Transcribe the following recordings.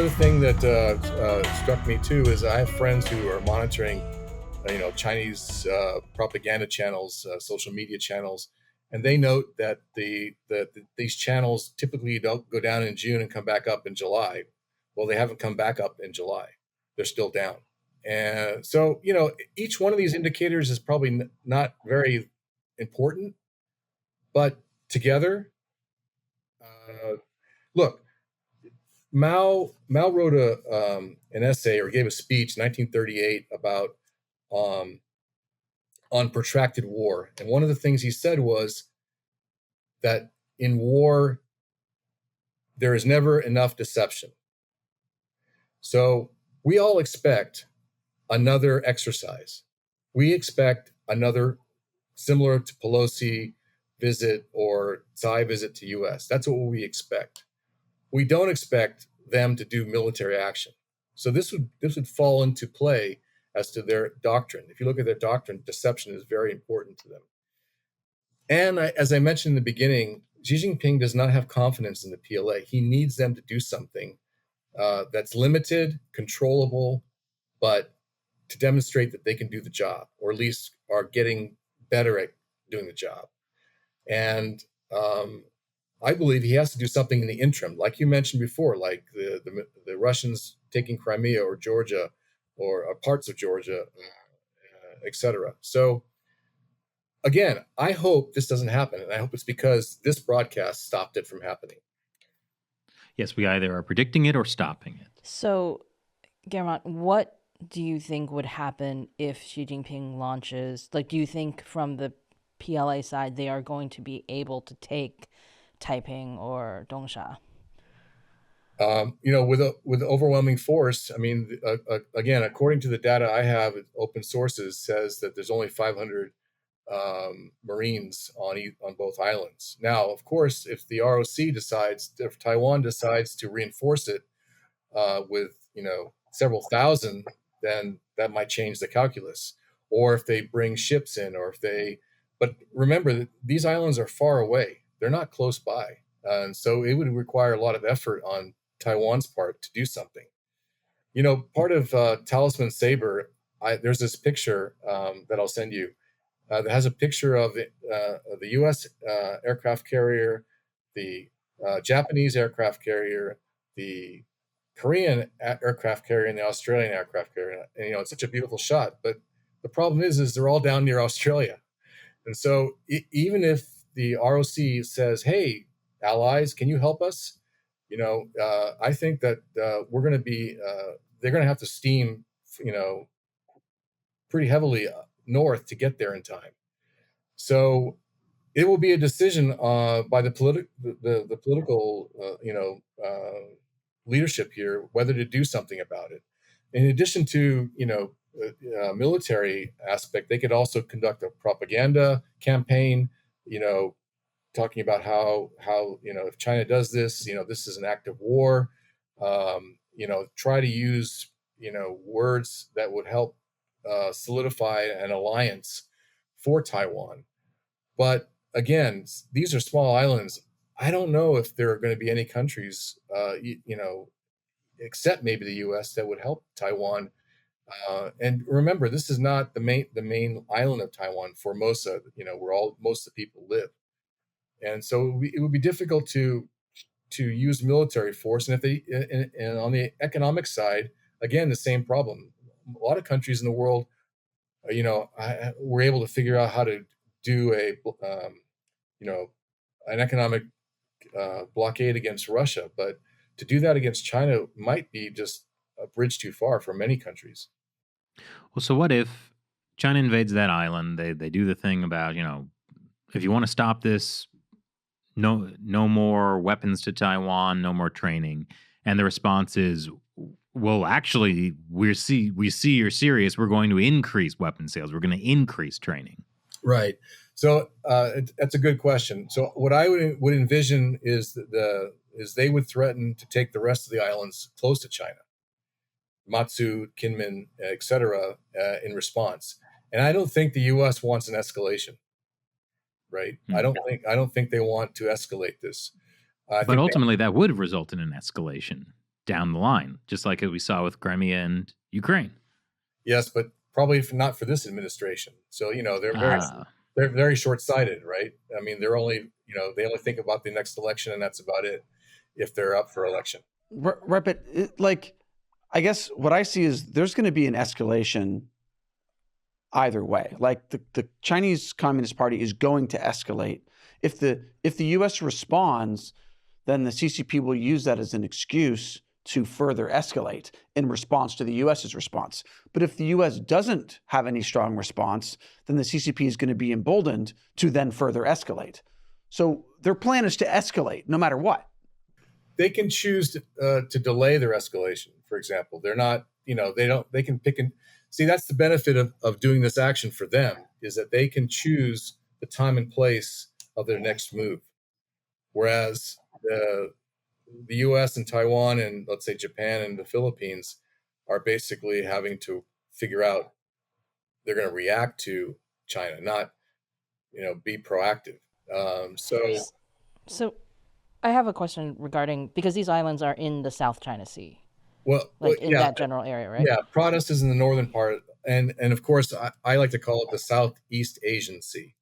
other thing that struck me too is I have friends who are monitoring, Chinese propaganda channels, social media channels, and they note that these channels typically don't go down in June and come back up in July. Well, they haven't come back up in July; they're still down. And so, each one of these indicators is probably not very important, but together, uh, look, Mao wrote an essay or gave a speech in 1938 about um, on protracted war, and one of the things he said was that in war there is never enough deception. So we all expect another exercise. We expect another similar to Pelosi visit or Tsai visit to U.S. That's what we expect. We don't expect them to do military action. So this would fall into play as to their doctrine. If you look at their doctrine, deception is very important to them. And as I mentioned in the beginning, Xi Jinping does not have confidence in the PLA. He needs them to do something that's limited, controllable, but to demonstrate that they can do the job, or at least are getting better at doing the job. And I believe he has to do something in the interim, like you mentioned before, like the Russians taking Crimea or Georgia or parts of Georgia, etc. So again, I hope this doesn't happen, and I hope it's because this broadcast stopped it from happening. Yes, we either are predicting it or stopping it. So, Guermantes, what do you think would happen if Xi Jinping launches? Like, do you think from the PLA side they are going to be able to take Taipei or Dongsha? With overwhelming force. I mean, again, according to the data I have, open sources says that there's only 500 Marines on both islands. Now, of course, if Taiwan decides to reinforce it with several thousand, then that might change the calculus. Or if they bring ships in, but remember that these islands are far away; they're not close by, and so it would require a lot of effort on Taiwan's part to do something. Part of Talisman Sabre, there's this picture that I'll send you that has a picture of the U.S. Aircraft carrier, the Japanese aircraft carrier, the Korean aircraft carrier, and the Australian aircraft carrier. And it's such a beautiful shot. But the problem is they're all down near Australia, and so even if the ROC says, "Hey, allies, can you help us?" I think that we're going to be they're going to have to steam, pretty heavily north to get there in time. So it will be a decision by the political leadership here whether to do something about it. In addition to military aspect, they could also conduct a propaganda campaign, talking about how if China does this, this is an act of war. Try to use words that would help solidify an alliance for Taiwan. But again, these are small islands. I don't know if there are going to be any countries, except maybe the U.S., that would help Taiwan. And remember, this is not the main island of Taiwan, Formosa, where most of the people live. And so it would be difficult to use military force. And and on the economic side, again, the same problem. A lot of countries in the world, were able to figure out how to do an economic blockade against Russia, but to do that against China might be just a bridge too far for many countries. Well, so what if China invades that island? They do the thing about, if you want to stop this, no more weapons to Taiwan, no more training. And the response is, well, actually, we see you're serious. We're going to increase weapon sales. We're going to increase training. Right. So that's a good question. So what I would envision is they would threaten to take the rest of the islands close to China, Matsu, Kinmen, etc., in response. And I don't think the U.S. wants an escalation. Right. I don't think they want to escalate this. But ultimately, that would result in an escalation. down the line, just like we saw with Crimea and Ukraine. Yes, but probably not for this administration. So, they're very short-sighted, right? I mean, they only think about the next election, and that's about it if they're up for election. Right, but I guess what I see is there's going to be an escalation either way. Like the Chinese Communist Party is going to escalate. If the U.S. responds, then the CCP will use that as an excuse to further escalate in response to the U.S.'s response. But if the U.S. doesn't have any strong response, then the CCP is going to be emboldened to then further escalate. So their plan is to escalate no matter what. They can choose to delay their escalation, for example. They're not, they can pick and see. That's the benefit of doing this action for them, is that they can choose the time and place of their next move. Whereas the U.S. and Taiwan and, let's say, Japan and the Philippines are basically having to figure out they're going to react to China, not, be proactive. So I have a question regarding, because these islands are in the South China Sea, that general area, right? Yeah, Protus is in the northern part, and of course I like to call it the Southeast Asian Sea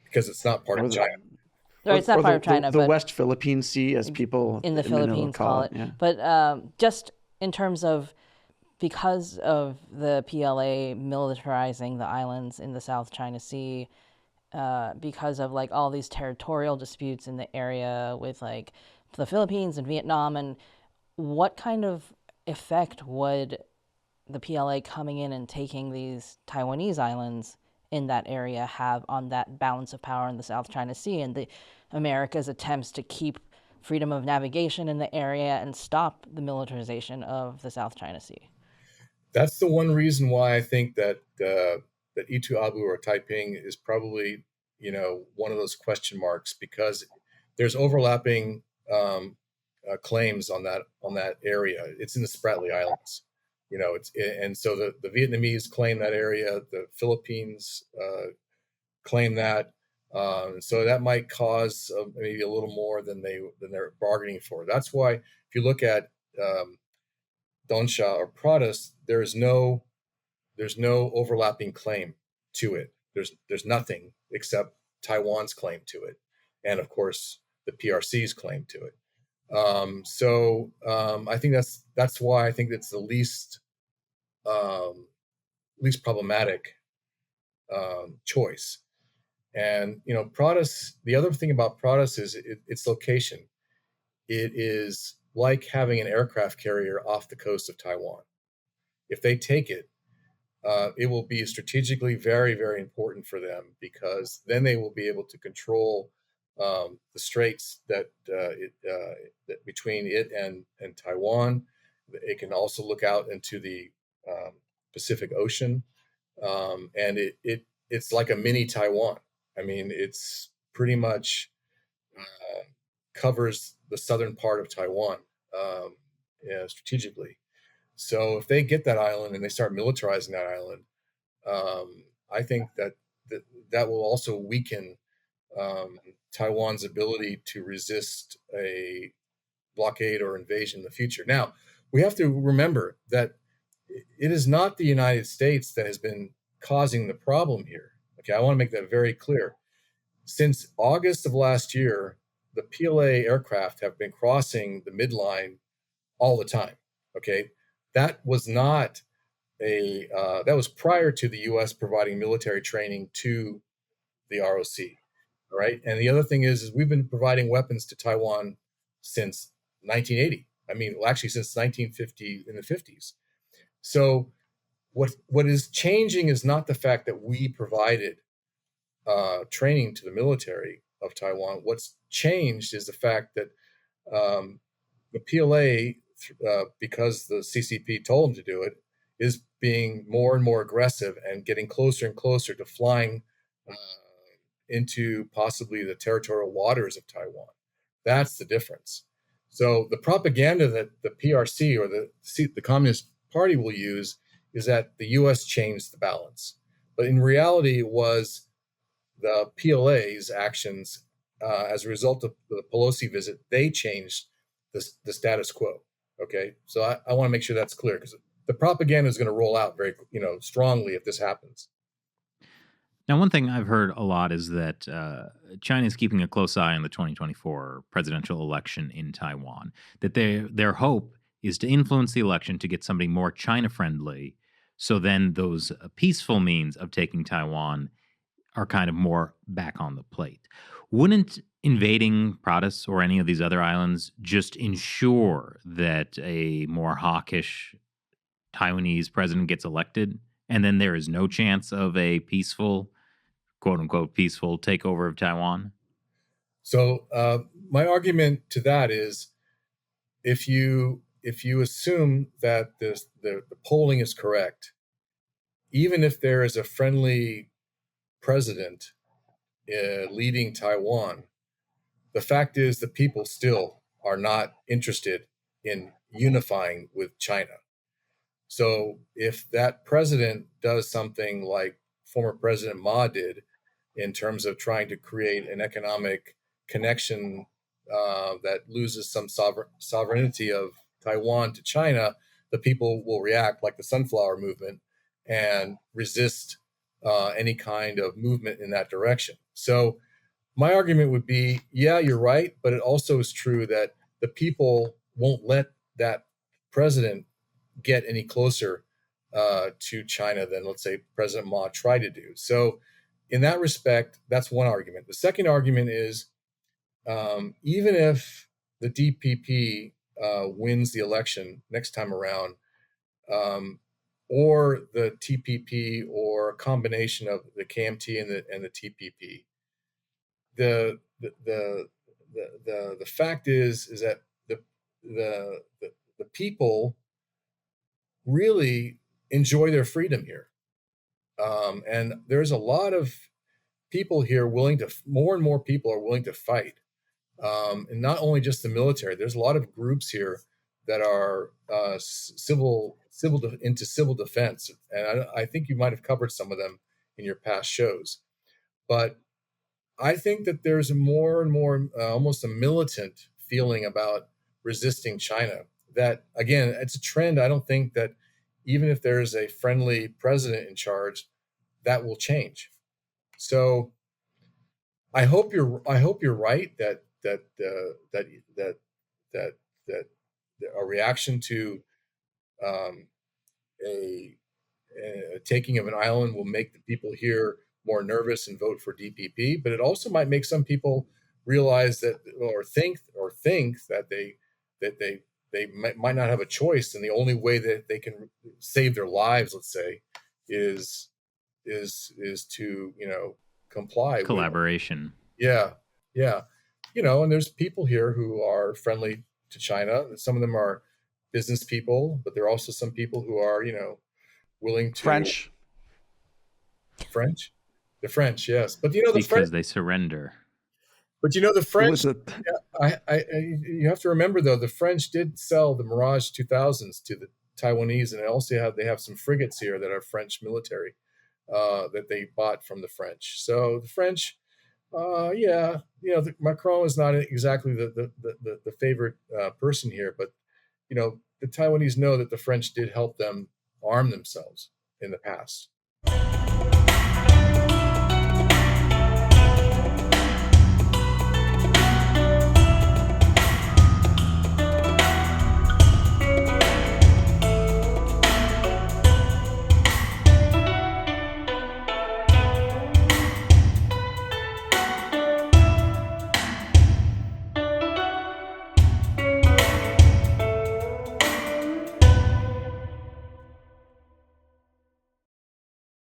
because it's not part of China. Or it's not part of China, the but West Philippine Sea, as people in the Philippines call it. Yeah. But just in terms of, because of the PLA militarizing the islands in the South China Sea, because of all these territorial disputes in the area with the Philippines and Vietnam, and what kind of effect would the PLA coming in and taking these Taiwanese islands in that area have on that balance of power in the South China Sea and the America's attempts to keep freedom of navigation in the area and stop the militarization of the South China Sea? That's the one reason why I think that Itu Abu or Taiping is probably, one of those question marks, because there's overlapping claims on that area. It's in the Spratly Islands. And so the Vietnamese claim that area, the Philippines claim that, so that might cause maybe a little more than they're bargaining for. That's why if you look at Donsha or Protus, there's no overlapping claim to it. There's nothing except Taiwan's claim to it, and of course the PRC's claim to it. I think that's why I think it's the least problematic choice. And Protus. The other thing about Protus is its location. It is like having an aircraft carrier off the coast of Taiwan. If they take it, it will be strategically very, very important for them, because then they will be able to control the straits that between it and Taiwan. It can also look out into the Pacific Ocean, and it's like a mini Taiwan. I mean, it's pretty much covers the southern part of Taiwan strategically. So if they get that island and they start militarizing that island, I think that will also weaken Taiwan's ability to resist a blockade or invasion in the future. Now, we have to remember that it is not the United States that has been causing the problem here. Okay, I want to make that very clear. Since August of last year, the PLA aircraft have been crossing the midline all the time. Okay, that was not that was prior to the U.S. providing military training to the ROC. All right, and the other thing is we've been providing weapons to Taiwan since 1980. I mean, well, actually since 1950 in the 50s. So what is changing is not the fact that we provided training to the military of Taiwan. What's changed is the fact that the PLA, because the CCP told them to do it, is being more and more aggressive and getting closer and closer to flying into possibly the territorial waters of Taiwan. That's the difference. So the propaganda that the PRC or the Communist Party will use is that the U.S. changed the balance. But in reality, it was the PLA's actions as a result of the Pelosi visit. They changed the status quo. Okay, so I want to make sure that's clear, because the propaganda is going to roll out very strongly if this happens. Now, one thing I've heard a lot is that China is keeping a close eye on the 2024 presidential election in Taiwan. That their hope is to influence the election to get somebody more China-friendly, so then those peaceful means of taking Taiwan are kind of more back on the plate. Wouldn't invading Pratas or any of these other islands just ensure that a more hawkish Taiwanese president gets elected, and then there is no chance of a peaceful, quote unquote, peaceful takeover of Taiwan? So my argument to that is, if you assume that the polling is correct, even if there is a friendly president leading Taiwan, the fact is the people still are not interested in unifying with China. So if that president does something like former President Ma did in terms of trying to create an economic connection that loses some sovereignty of Taiwan to China, the people will react like the Sunflower Movement and resist any kind of movement in that direction. So my argument would be, yeah, you're right, but it also is true that the people won't let that president get any closer to China than, let's say, President Ma tried to do. So in that respect, that's one argument. The second argument is, even if the DPP wins the election next time around, or the TPP, or a combination of the KMT and the TPP, the fact is that the people really enjoy their freedom here, and there's a lot of people here more and more people are willing to fight, and not only just the military. There's a lot of groups here that are into civil defense, and I think you might have covered some of them in your past shows. But I think that there's more and more almost a militant feeling about resisting China. That, again, it's a trend. I don't think that even if there is a friendly president in charge, that will change. So I hope you're right that a reaction to a taking of an island will make the people here more nervous and vote for DPP, but it also might make some people realize that, or think that they might not have a choice, and the only way that they can save their lives, let's say, is to comply. Collaboration. Yeah. And there's people here who are friendly to China. Some of them are business people, but there are also some people who are willing to the French, yes. But because they surrender. But the French, you have to remember, though, the French did sell the Mirage 2000s to the Taiwanese, and they have some frigates here that are French military that they bought from the French. So the French, Macron is not exactly the favorite person here, but the Taiwanese know that the French did help them arm themselves in the past.